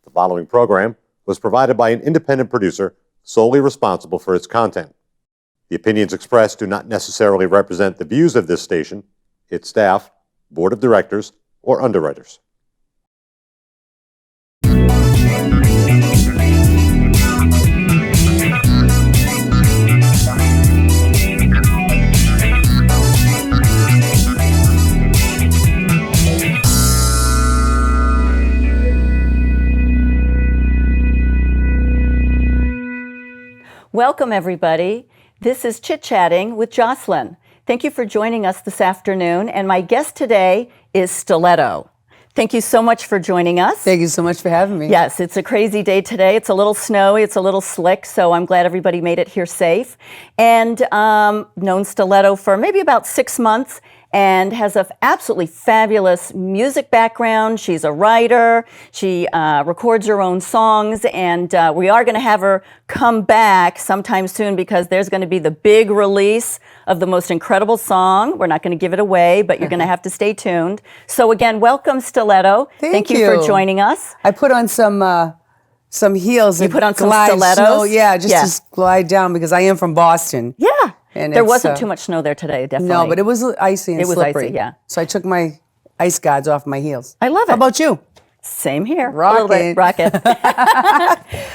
The following program was provided by an independent producer solely responsible for its content. The opinions expressed do not necessarily represent the views of this station, its staff, board of directors, or underwriters. Welcome, everybody. This is Chit-Chatting with Jocelyn. Thank you for joining us this afternoon, and my guest today is Stiletto. Thank you so much for joining us. Thank you so much for having me. Yes, it's a crazy day today. It's a little snowy, it's a little slick, so I'm glad everybody made it here safe. And known Stiletto for maybe about 6 months, and has an absolutely fabulous music background. She's a writer. She records her own songs, and we are going to have her come back sometime soon because there's going to be the big release of the most incredible song. We're not going to give it away, but you're going to have to stay tuned. So again, welcome, Stiletto. Thank you for joining us. I put on some heels. You put on some stilettos? Snow, just to glide down because I am from Boston. Yeah. And there wasn't too much snow there today, definitely. No, but it was icy and slippery. It was icy, yeah. So I took my ice guards off my heels. I love it. How about you? Same here. Rocket.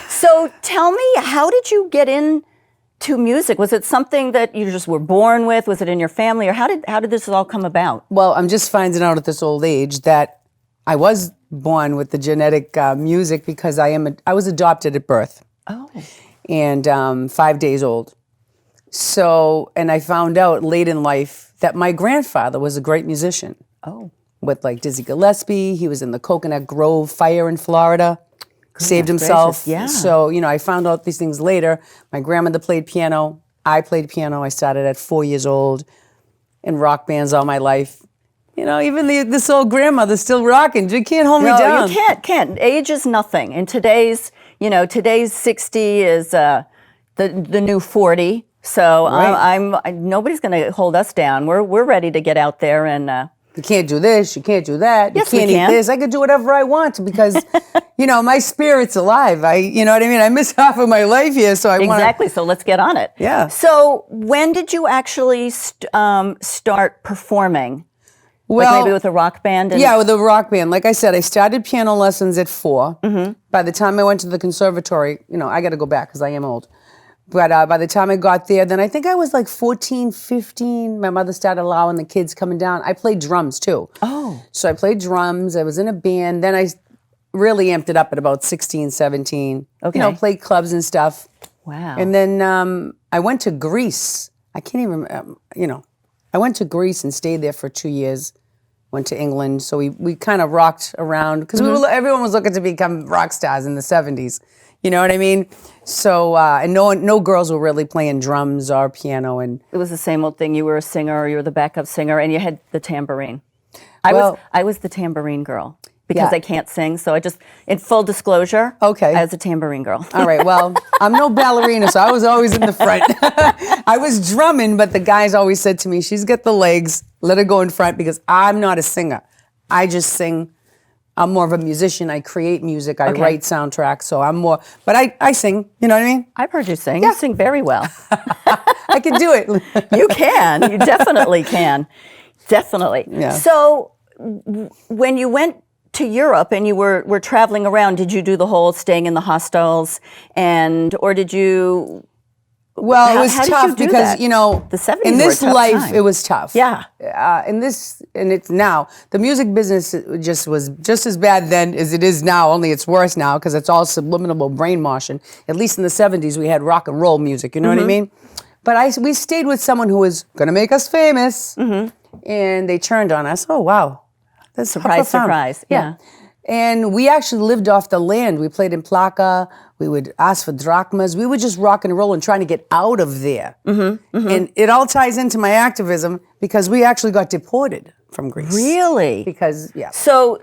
So tell me, how did you get into music? Was it something that you just were born with? Was it in your family? Or how did this all come about? Well, I'm just finding out at this old age that I was born with the genetic music because I was adopted at birth. Oh. And 5 days old. So, and I found out late in life that my grandfather was a great musician. Oh. With like Dizzy Gillespie. He was in the Coconut Grove fire in Florida. Saved himself. Gracious. Yeah. So, I found out these things later. My grandmother played piano. I played piano. I started at 4 years old in rock bands all my life. Even this old grandmother's still rocking. You can't hold me down. No, you can't. Age is nothing. And today's 60 is the new 40. So Right. nobody's going to hold us down. We're ready to get out there and. You can't do this. You can't do that. Yes, you can't we can. eat this. I could do whatever I want because, my spirit's alive. You know what I mean? I miss half of my life here, so I want Exactly. So let's get on it. Yeah. So when did you actually start performing? Well, like maybe with a rock band? Yeah, with a rock band. Like I said, I started piano lessons at 4. Mm-hmm. By the time I went to the conservatory, I got to go back because I am old. But by the time I got there, then I think I was like 14, 15. My mother started allowing the kids coming down. I played drums too. Oh. So I played drums. I was in a band. Then I really amped it up at about 16, 17. Okay. Played clubs and stuff. Wow. And then I went to Greece. I can't even, I went to Greece and stayed there for 2 years. Went to England. So we kind of rocked around because everyone was looking to become rock stars in the 70s. You know what I mean? So, and no girls were really playing drums or piano. And it was the same old thing. You were a singer, or you were the backup singer, and you had the tambourine. I was the tambourine girl because I can't sing. So I just, in full disclosure, okay, I was a tambourine girl. All right. Well, I'm no ballerina, so I was always in the front. I was drumming, but the guys always said to me, "She's got the legs. Let her go in front," because I'm not a singer. I just sing. I'm more of a musician. I create music. I write soundtracks. So I'm more, but I sing. You know what I mean? I've heard you sing. Yeah. You sing very well. I can do it. You can. You definitely can. Definitely. Yeah. So when you went to Europe and you were traveling around, did you do the whole staying in the hostels or did you? Well, it was tough because, the 70s in this were a tough life, time. it was tough. Yeah. And it's now, the music business was just as bad then as it is now, only it's worse now because it's all subliminal brainwashing. At least in the 70s, we had rock and roll music, you know what I mean? But we stayed with someone who was going to make us famous, and they turned on us. Oh, wow. That's Surprise. Yeah. And we actually lived off the land. We played in Plaka. We would ask for drachmas. We would just rock and roll and trying to get out of there. And it all ties into my activism because we actually got deported from Greece. Really? Because, yeah. So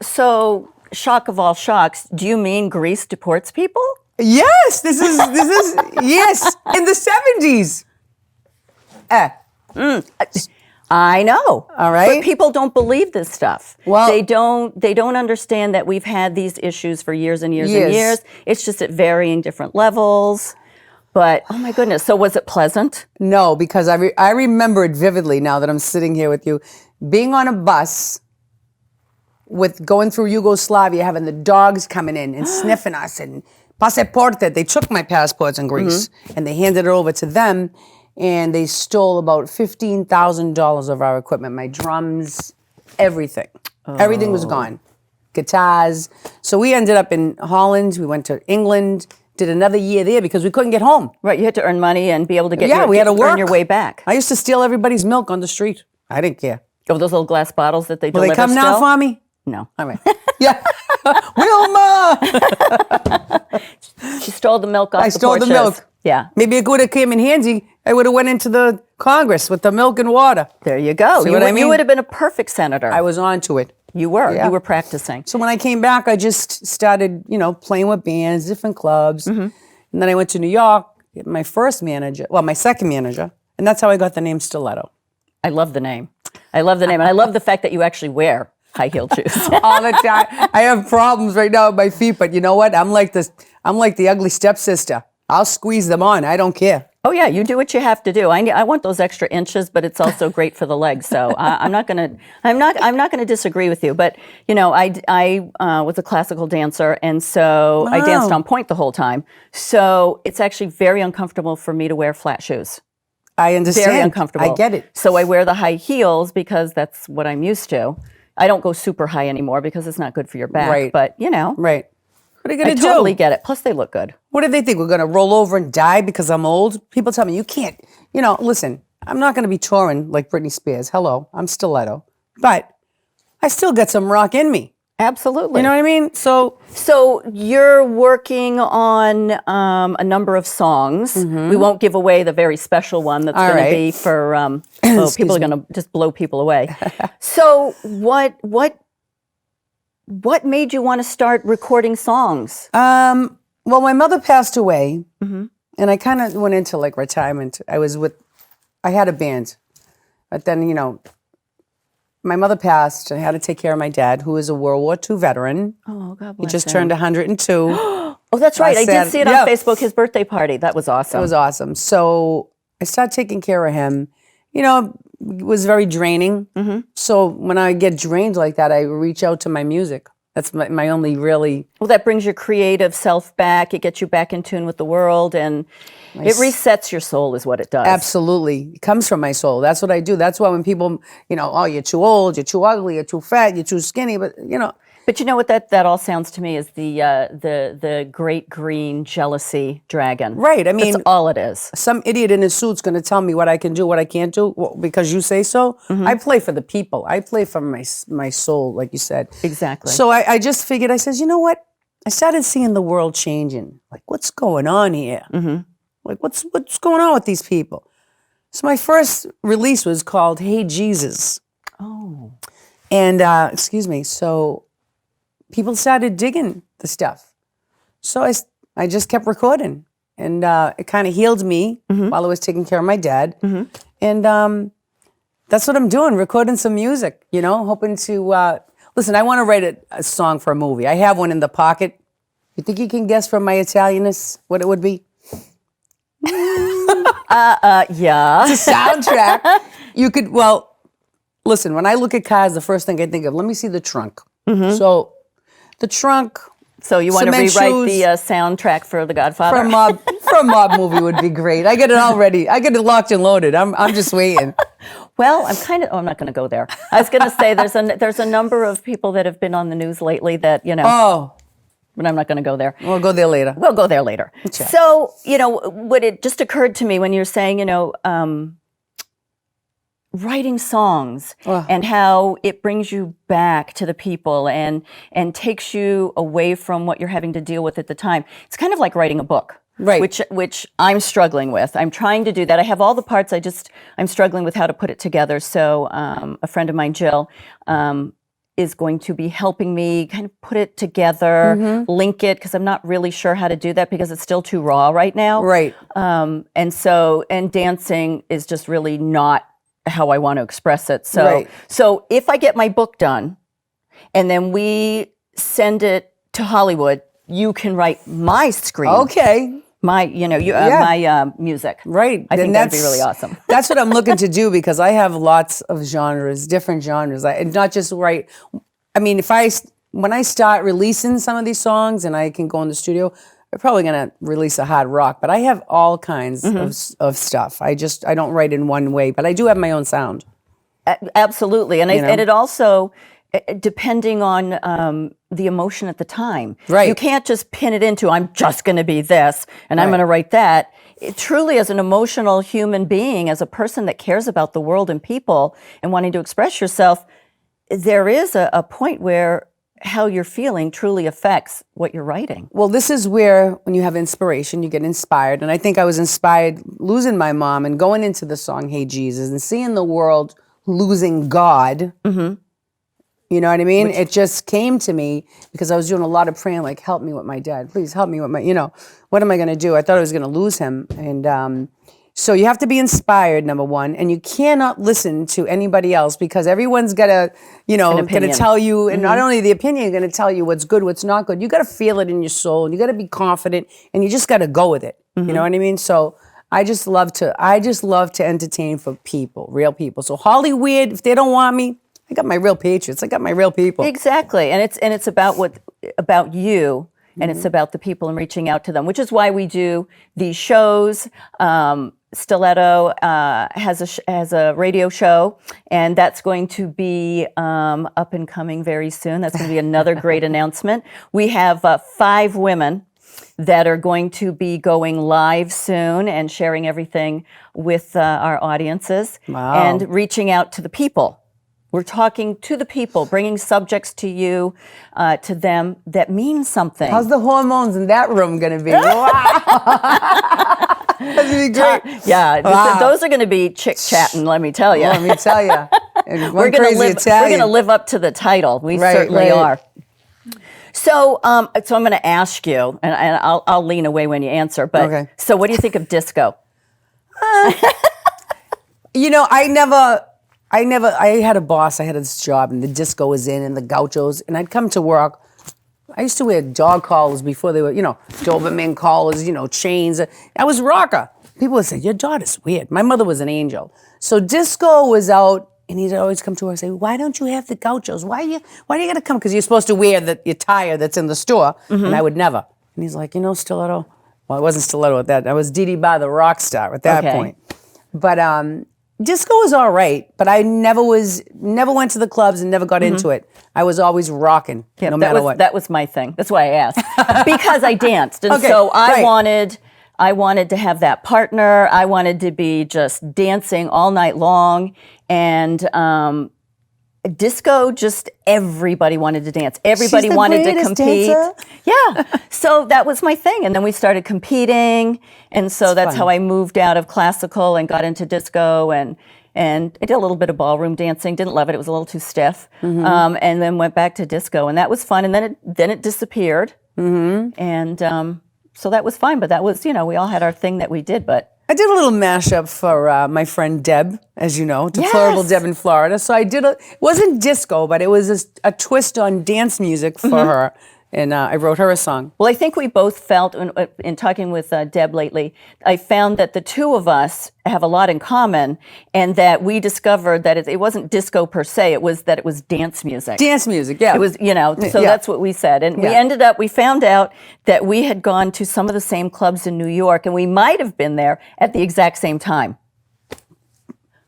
shock of all shocks, do you mean Greece deports people? Yes, this is yes, in the 70s. I know. All right. But people don't believe this stuff. Well- they don't understand that we've had these issues for years and years and Years. years. It's just at varying different levels. But oh my goodness, so was it pleasant? No, because I remember it vividly now that I'm sitting here with you, being on a bus with going through Yugoslavia, having the dogs coming in and sniffing us and passaporte. They took my passports in Greece and they handed it over to them, and they stole about $15,000 of our equipment, my drums, everything. Everything was gone. Guitars. So we ended up in Holland. We went to England. Did another year there because we couldn't get home. Right, you had to earn money and be able to get We had to work. earn your way back. I used to steal everybody's milk on the street. I didn't care. Oh, those little glass bottles that they Will deliver they come still? now for me? No. All right. Yeah. Wilma! She stole the milk off I the stole the porches. milk. Yeah. Maybe it would have came in handy. I would have went into the Congress with the milk and water. There you go. See You what would- I mean? You would have been a perfect senator. I was on to it. You were. Yeah. You were practicing. So when I came back, I just started, playing with bands, different clubs. And then I went to New York, get my my second manager, and that's how I got the name Stiletto. I love the name. I love the name. And I love the fact that you actually wear high-heeled shoes. All the time. I have problems right now with my feet, but you know what? I'm like the ugly stepsister. I'll squeeze them on. I don't care. Oh yeah, you do what you have to do. I want those extra inches, but it's also great for the legs. So I'm not gonna disagree with you. But I was a classical dancer, and so I danced on point the whole time. So it's actually very uncomfortable for me to wear flat shoes. I understand. Very uncomfortable. I get it. So I wear the high heels because that's what I'm used to. I don't go super high anymore because it's not good for your back. Right. But Right. What are you I going to do? totally get it. Plus they look good. What do they think? We're going to roll over and die because I'm old? People tell me, you can't. Listen, I'm not going to be touring like Britney Spears. Hello, I'm Stiletto. But I still got some rock in me. Absolutely. You know what I mean? So you're working on a number of songs. We won't give away the very special one that's All going right. to be for people are going to just blow people away. So what made you want to start recording songs? well, my mother passed away, and I kind of went into like retirement. I had a band, but then, my mother passed. I had to take care of my dad, who is a World War II veteran. Oh, God He bless just him. turned 102. Oh, that's right. I did see it on Yeah. Facebook, his birthday party. That was awesome. It was awesome. So I started taking care of him. It was very draining. So when I get drained like that, I reach out to my music. That's my only really... Well, that brings your creative self back. It gets you back in tune with the world, and it resets your soul is what it does. Absolutely. It comes from my soul. That's what I do. That's why when people, oh, you're too old, you're too ugly, you're too fat, you're too skinny, but, But you know what that all sounds to me is the great green jealousy dragon. Right. I mean, that's all it is. some idiot in a suit's going to tell me what I can do, what I can't do, because you say so. I play for the people. I play for my soul, like you said. Exactly. So I just figured, I says, you know what? I started seeing the world changing. Like, what's going on here? Like, what's going on with these people? So my first release was called Hey Jesus. Oh. And, so people started digging the stuff. So I just kept recording. And it kind of healed me while I was taking care of my dad. And that's what I'm doing, recording some music, hoping to... listen, I want to write a song for a movie. I have one in the pocket. You think you can guess from my Italianness what it would be? Yeah. It's a soundtrack. Listen, when I look at cars, the first thing I think of, let me see the trunk. So the trunk... So you want to cement rewrite shoes the soundtrack for The Godfather? for a mob movie would be great. I get it all ready. I get it locked and loaded. I'm just waiting. Well, I'm not going to go there. I was going to say there's a number of people that have been on the news lately that, Oh, but I'm not going to go there. we'll go there later. We'll go there later. Sure. So, what it just occurred to me when you're saying, writing songs and how it brings you back to the people and takes you away from what you're having to deal with at the time. It's kind of like writing a book. Right. Which I'm struggling with. I'm trying to do that. I have all the parts. I'm struggling with how to put it together. So a friend of mine, Jill, is going to be helping me kind of put it together, link it, because I'm not really sure how to do that because it's still too raw right now. Right. And dancing is just really not how I want to express it. So, Right. so if I get my book done, and then we send it to Hollywood, you can write my screen. Okay. My, my music. Right. I Then think that'd be really awesome. That's what I'm looking to do, because I have lots of genres, different genres. And not just write. I mean, when I start releasing some of these songs and I can go in the studio, I'm probably going to release a hard rock, but I have all kinds of stuff. I don't write in one way, but I do have my own sound. Absolutely. And it also, depending on the emotion at the time. Right. You can't just pin it into, I'm just going to be this and I'm going to write that. Truly, as an emotional human being, as a person that cares about the world and people and wanting to express yourself, there is a point where how you're feeling truly affects what you're writing. Well, this is where, when you have inspiration, you get inspired. And I think I was inspired losing my mom and going into the song Hey Jesus and seeing the world losing God. Mm-hmm. You know what I mean? It just came to me because I was doing a lot of praying, like, help me with my dad. Please help me with my, what am I going to do? I thought I was going to lose him. And so you have to be inspired, number one, and you cannot listen to anybody else, because everyone's got to, going to tell you, and not only the opinion, going to tell you what's good, what's not good. You got to feel it in your soul, and you got to be confident, and you just got to go with it. You know what I mean? So I just love to entertain for people, real people. So Hollywood, if they don't want me, I got my real patriots. I got my real people. Exactly, and it's about you, and it's about the people and reaching out to them, which is why we do these shows. Stiletto has a radio show, and that's going to be up and coming very soon. That's going to be another great announcement. We have 5 women that are going to be going live soon and sharing everything with our audiences. Wow. And reaching out to the people. We're talking to the people, bringing subjects to you, to them that mean something. How's the hormones in that room going to be? Wow. That's going to be great. Yeah, Wow. those are going to be Chic Chattin, let me tell you. Let me tell you. We're going to live up to the title. We certainly are. So, I'm going to ask you, and I'll lean away when you answer. But Okay. So, what do you think of disco? I had a boss, I had this job, and the disco was in, and the gauchos, and I'd come to work. I used to wear dog collars before they were, Doberman collars, chains. I was rocker. People would say, your daughter's weird. My mother was an angel. So disco was out, and he'd always come to her and say, why don't you have the gauchos? Why do you got to come? Because you're supposed to wear your attire that's in the store, and I would never. And he's like, Stiletto. Well, it wasn't Stiletto at that. I was Dee Dee Bar, the rock star at that point. But disco was all right, but I never went to the clubs and never got into it. I was always rocking, no matter what. That was my thing. That's why I asked. Because I danced. And Okay, so I right. wanted to have that partner. I wanted to be just dancing all night long. And disco, just everybody wanted to dance. Everybody She's the wanted to greatest compete. dancer. Yeah. So that was my thing. And then we started competing. And so that's how I moved out of classical and got into disco, and I did a little bit of ballroom dancing. Didn't love it. It was a little too stiff. And then went back to disco, and that was fun. And then it disappeared. And so that was fine. But that was, we all had our thing that we did. But I did a little mashup for my friend Deb, as you know, Deplorable Deb in Florida. So I did it wasn't disco, but it was a twist on dance music for her. And I wrote her a song. Well, I think we both felt, in talking with Deb lately, I found that the two of us have a lot in common, and that we discovered that it wasn't disco per se, it was dance music. Dance music, yeah. It was, so that's what we said. And we found out that we had gone to some of the same clubs in New York, and we might have been there at the exact same time.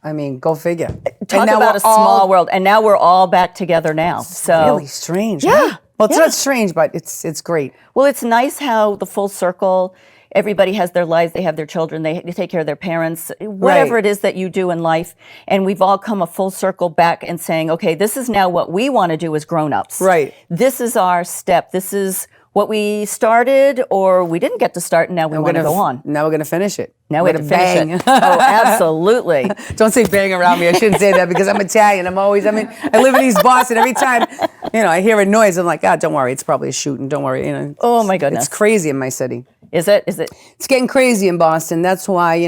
I mean, go figure. Talk about a small world. And now we're all back together now. So really strange. Yeah. Right? Well, it's not strange, but it's great. Well, it's nice how the full circle, everybody has their lives, they have their children, they take care of their parents, whatever it is that you do in life. And we've all come a full circle back and saying, okay, this is now what we want to do as grown-ups. Right. This is our step. This is what we started, or we didn't get to start, and now we want to go on. Now we're going to finish it. Now we have to finish it. Oh, absolutely. Don't say bang around me. I shouldn't say that because I'm Italian. I live in East Boston. Every time, I hear a noise, I'm like, don't worry. It's probably a shooting. Don't worry. Oh, my goodness. It's crazy in my city. Is it? It's getting crazy in Boston. That's why,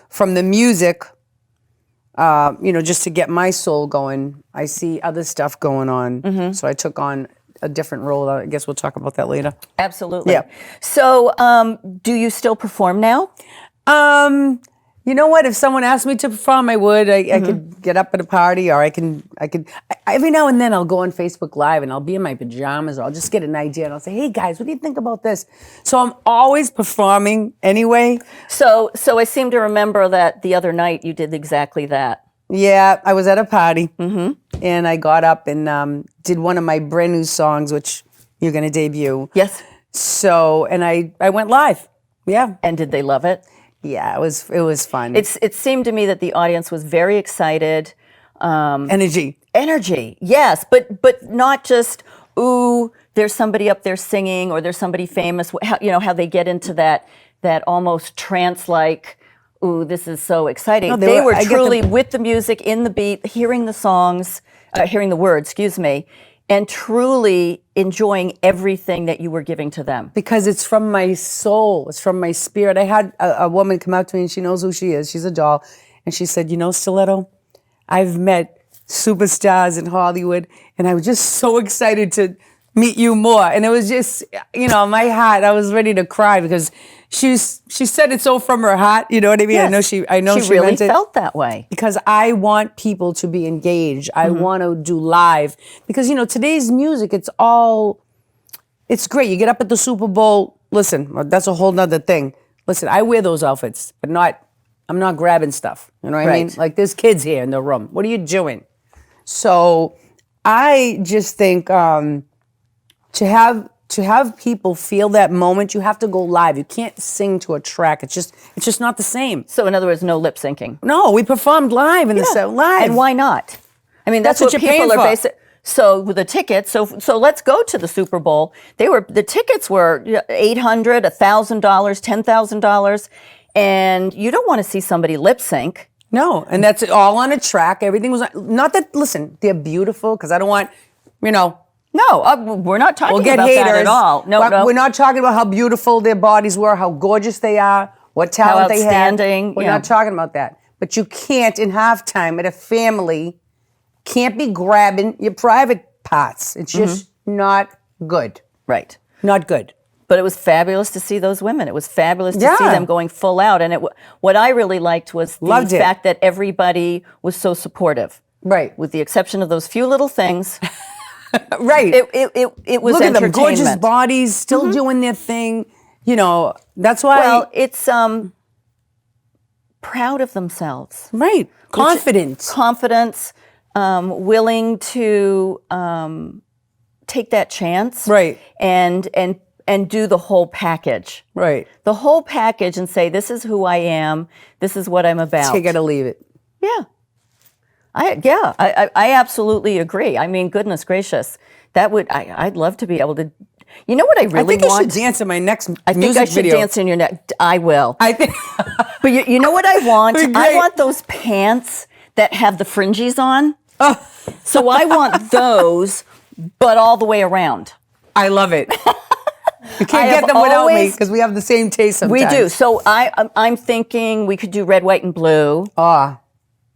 from the music, just to get my soul going. I see other stuff going on. So I took on a different role. I guess we'll talk about that later. Absolutely. Yeah. So, do you still perform now? You know what? If someone asked me to perform, I would. I could get up at a party, or I could. Every now and then, I'll go on Facebook Live and I'll be in my pajamas, or I'll just get an idea and I'll say, "Hey guys, what do you think about this?" So I'm always performing anyway. So I seem to remember that the other night you did exactly that. Yeah, I was at a party and I got up and did one of my brand new songs, which you're going to debut. Yes. So, and I went live. Yeah. And did they love it? Yeah, it was fun. It seemed to me that the audience was very excited. Energy. Energy, yes, but not just, ooh, there's somebody up there singing, or there's somebody famous. How they get into that almost trance-like, ooh, this is so exciting. No, they were truly with the music, in the beat, hearing the songs, hearing the words, excuse me, and truly enjoying everything that you were giving to them. Because it's from my soul. It's from my spirit. I had a woman come up to me, and she knows who she is. She's a doll. And she said, Stiletto, I've met superstars in Hollywood, and I was just so excited to meet you more. And it was just, my heart, I was ready to cry, because she said it so from her heart. You know what I mean? Yes. I know she really meant it. felt that way. Because I want people to be engaged. I want to do live. Because, today's music, it's great. You get up at the Super Bowl. Listen, that's a whole nother thing. Listen, I wear those outfits, but I'm not grabbing stuff. You know what I mean? Like, there's kids here in the room. What are you doing? So I just think to have people feel that moment, you have to go live. You can't sing to a track. It's just not the same. So in other words, no lip syncing. No, we performed live in the set live. And why not? I mean, that's what you're people paying are for. basic. So with the tickets, so let's go to the Super Bowl. The tickets were $800, $1,000, $10,000, and you don't want to see somebody lip sync. No, and that's all on a track. Everything was not that. Listen, they're beautiful, because I don't want, No, we're not talking we'll get about haters. that at all. No. We're not talking about how beautiful their bodies were, how gorgeous they are, what talent they had. outstanding, We're yeah. not talking about that. But you can't, in halftime at a family, can't be grabbing your private parts. It's just not good. Right. Not good. But it was fabulous to see those women. It was fabulous to see Yeah. them going full out. And what I really liked was the Loved it. fact that everybody was so supportive. Right. With the exception of those few little things. Right. It was Look at them, entertainment. gorgeous bodies, still doing their thing. That's why. Well, it's proud of themselves. Right. Confidence. Confidence, willing to take that chance. Right. And do the whole package. Right. The whole package, and say, this is who I am, this is what I'm about. Take it or leave it. Yeah. I absolutely agree. I mean, goodness gracious. I'd love to be able to, you know what I really I think I want? should dance in my next I think music I should video. dance in your neck. I will. I think. But you know what I want? It'd be I great. want those pants that have the fringes on. So I want those, but all the way around. I love it. You can't I get have them without me, always- because we have the same taste sometimes. We do. So I'm thinking we could do red, white, and blue.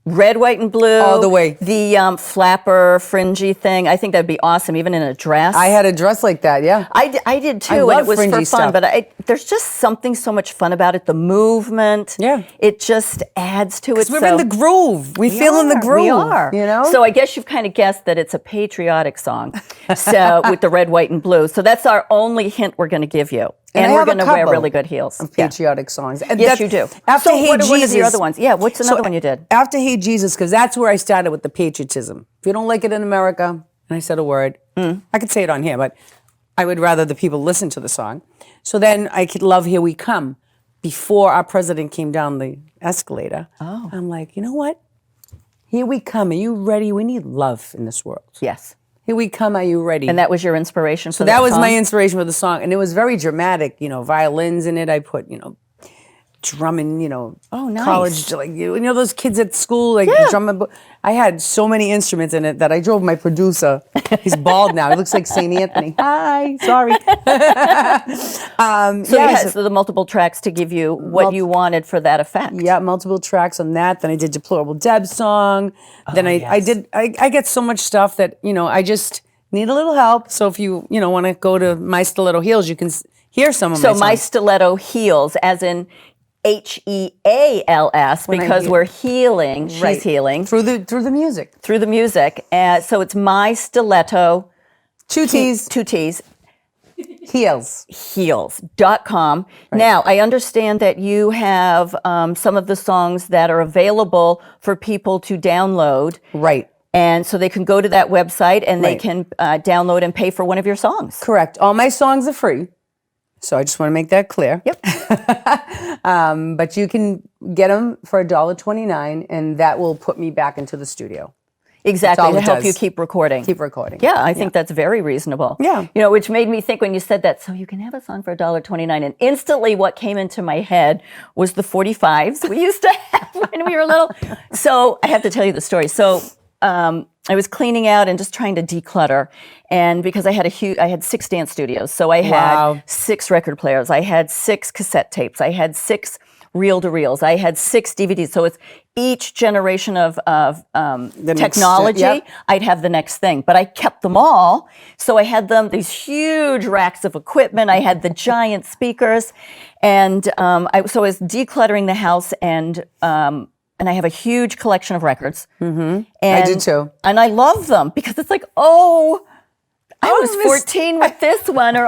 Red, white, and blue. All the way. The flapper, fringy thing. I think that'd be awesome, even in a dress. I had a dress like that, yeah. I did too, I and love it was for fringy fun. stuff. But there's just something so much fun about it. The movement. Yeah. It just adds to it. We're in the groove. We feel in the groove. We are. So I guess you've kind of guessed that it's a patriotic song. So with the red, white, and blue. So that's our only hint we're going to give you. And I we're have a going to wear couple really good heels. of patriotic songs. And Yes, that's- you do. After So Hey what are one of Jesus, your other ones? Yeah, what's another one you did? After Hey Jesus, because that's where I started with the patriotism. If you don't like it in America, and I said a word, I could say it on here, but I would rather the people listen to the song. So then I could love Here We Come. Before our president came down the escalator, I'm like, you know what? Here we come. Are you ready? We need love in this world. Yes. Here we come. Are you ready? And that was your inspiration for So that was song? my inspiration for the song, and it was very dramatic. Violins in it. I put, drumming, Oh, nice. college, like those kids at school, like drumming. I had so many instruments in it that I drove my producer. He's bald now. He looks like St. Anthony. Hi, sorry. So you had the multiple tracks to give you what you wanted for that effect. Yeah, multiple tracks on that. Then I did Deplorable Deb's song. Then I get so much stuff that, I just need a little help. So if you, want to go to My Stiletto Heels, you can hear some of my songs. So My Stiletto Heals, as in HEALS, because we're healing. She's healing through the music. Through the music. So it's My Stiletto. Two T's. Heels.com. Right. Now, I understand that you have some of the songs that are available for people to download. Right. And so they can go to that website and they can download and pay for one of your songs. Correct. All my songs are free. So I just want to make that clear. Yep. But you can get them for $1.29, and that will put me back into the studio. Exactly, to help you keep recording. Keep recording. Yeah, I think that's very reasonable. Yeah. Which made me think when you said that, so you can have a song for $1.29. And instantly what came into my head was the 45s we used to have when we were little. So I have to tell you the story. So I was cleaning out and just trying to declutter. And because I had 6 dance studios. So I had 6 record players. I had 6 cassette tapes. I had 6 reel-to-reels. I had 6 DVDs. So it's each generation of technology, I'd have the next thing. But I kept them all. So I had these huge racks of equipment. I had the giant speakers. And so I was decluttering the house, and I have a huge collection of records. Mm-hmm. I do too. And I love them because it's like, I was 14 with this one, or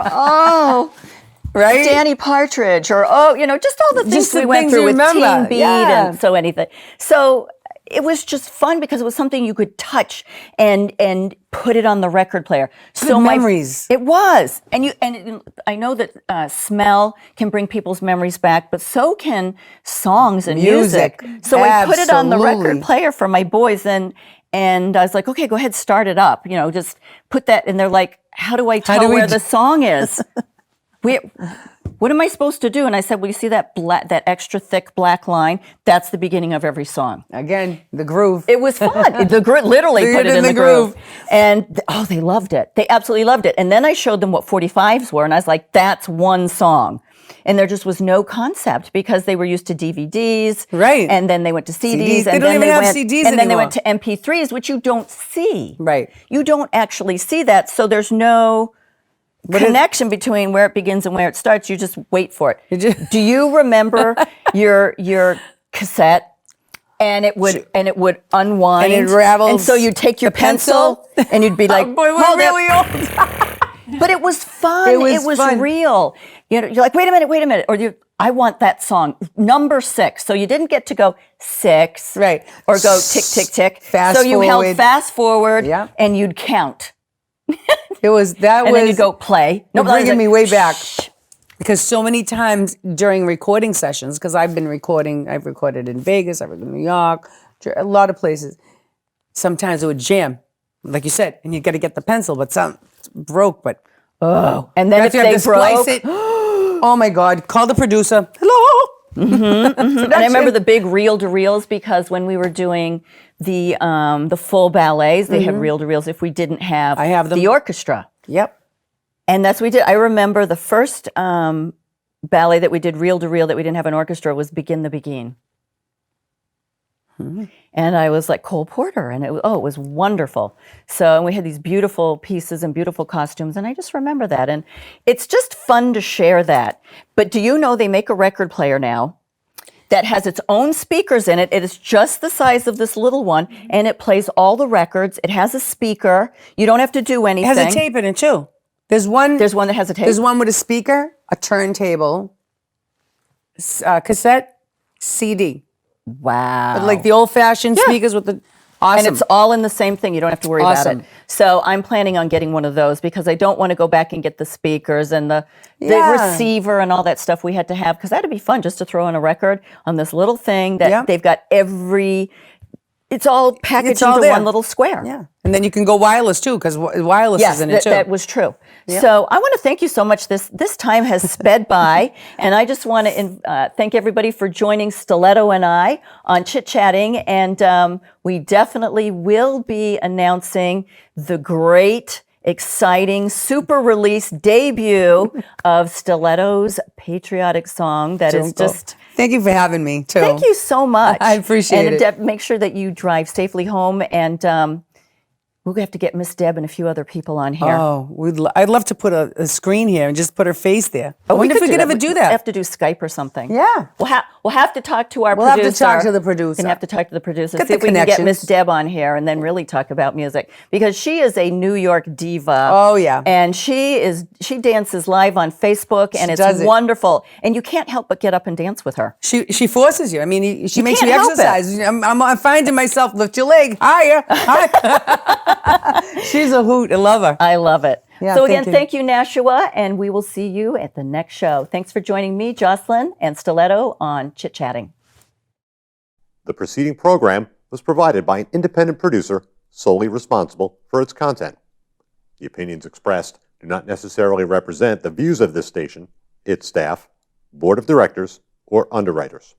right? Danny Partridge, or just all the things we went through with Teen Beat and so anything. So it was just fun because it was something you could touch and put it on the record player. So memories. It was, and I know that smell can bring people's memories back, but so can songs and music. So I put it on the record player for my boys, and I was like, okay, go ahead, start it up. Just put that, and they're like, how do I tell where the song is? What am I supposed to do? And I said, well, you see that extra thick black line? That's the beginning of every song. Again, the groove. It was fun. Literally put it in the groove. And they loved it. They absolutely loved it. And then I showed them what 45s were, and I was like, that's one song. And there just was no concept because they were used to DVDs. Right. And then they went to CDs. They don't even have CDs and then they anymore. went to MP3s, which you don't see. Right. You don't actually see that. So there's no connection between where it begins and where it starts. You just wait for it. Do you remember your cassette? And it would unwind. And it ravels. And so you'd take your pencil and you'd be like, boy, we're really old. But it was fun. It was fun. Real. You're like, wait a minute. Or I want that song, number 6. So you didn't get to go 6. Right. Or go tick, tick, tick. Fast so you forward. held fast forward and you'd count. And then you go play. You're bringing me way back. Because so many times during recording sessions, because I've recorded in Vegas, I've recorded in New York, a lot of places. Sometimes it would jam, like you said, and you got to get the pencil, but some broke. But and then if they broke, oh my God, call the producer. Hello. And I remember the big reel-to-reels because when we were doing the full ballets, they had reel-to-reels if we didn't have the orchestra. Yep. And that's what we did. I remember the first ballet that we did reel-to-reel that we didn't have an orchestra was Begin the Begin. And I was like Cole Porter, and it was wonderful. So and we had these beautiful pieces and beautiful costumes, and I just remember that. And it's just fun to share that. But do you know they make a record player now that has its own speakers in it? It is just the size of this little one, and it plays all the records. It has a speaker. You don't have to do anything. It has a tape in it too. There's one that has a tape. There's one with a speaker, a turntable, cassette, CD. Wow. Like the old-fashioned speakers with the awesome. And it's all in the same thing. You don't have to worry about it. So I'm planning on getting one of those because I don't want to go back and get the speakers and the receiver and all that stuff we had to have, because that'd be fun just to throw in a record on this little thing that they've got It's all packaged all into there. one little square. Yeah. And then you can go wireless too, because wireless Yes, is in it too. that was true. So I want to thank you so much. This time has sped by, and I just want to thank everybody for joining Stiletto and I on Chit Chatting, and we definitely will be announcing the great, exciting, super release debut of Stiletto's patriotic song that is just... Thank you for having me too. Thank you so much. I appreciate it. Make sure that you drive safely home, and we'll have to get Miss Deb and a few other people on here. Oh, I'd love to put a screen here and just put her face there. I wonder if we could ever do that. Have to do Skype or something. Yeah. We'll have to talk to our We'll producer. have to talk to the producer. We'll have to talk to the producer. Get See the if we can get Miss connections. Deb on here and then really talk about music, because she is a New York diva. Oh, yeah. And she dances live on Facebook, and it's does it. wonderful. And you can't help but get up and dance with her. She forces you. I mean, she makes you can't help it. exercise. I'm finding myself, lift your leg higher. She's a hoot. I love her. I love it. Yeah, so again, thank you. thank you, Nashua, and we will see you at the next show. Thanks for joining me, Jocelyn, and Stiletto on Chit Chatting. The preceding program was provided by an independent producer solely responsible for its content. The opinions expressed do not necessarily represent the views of this station, its staff, board of directors, or underwriters.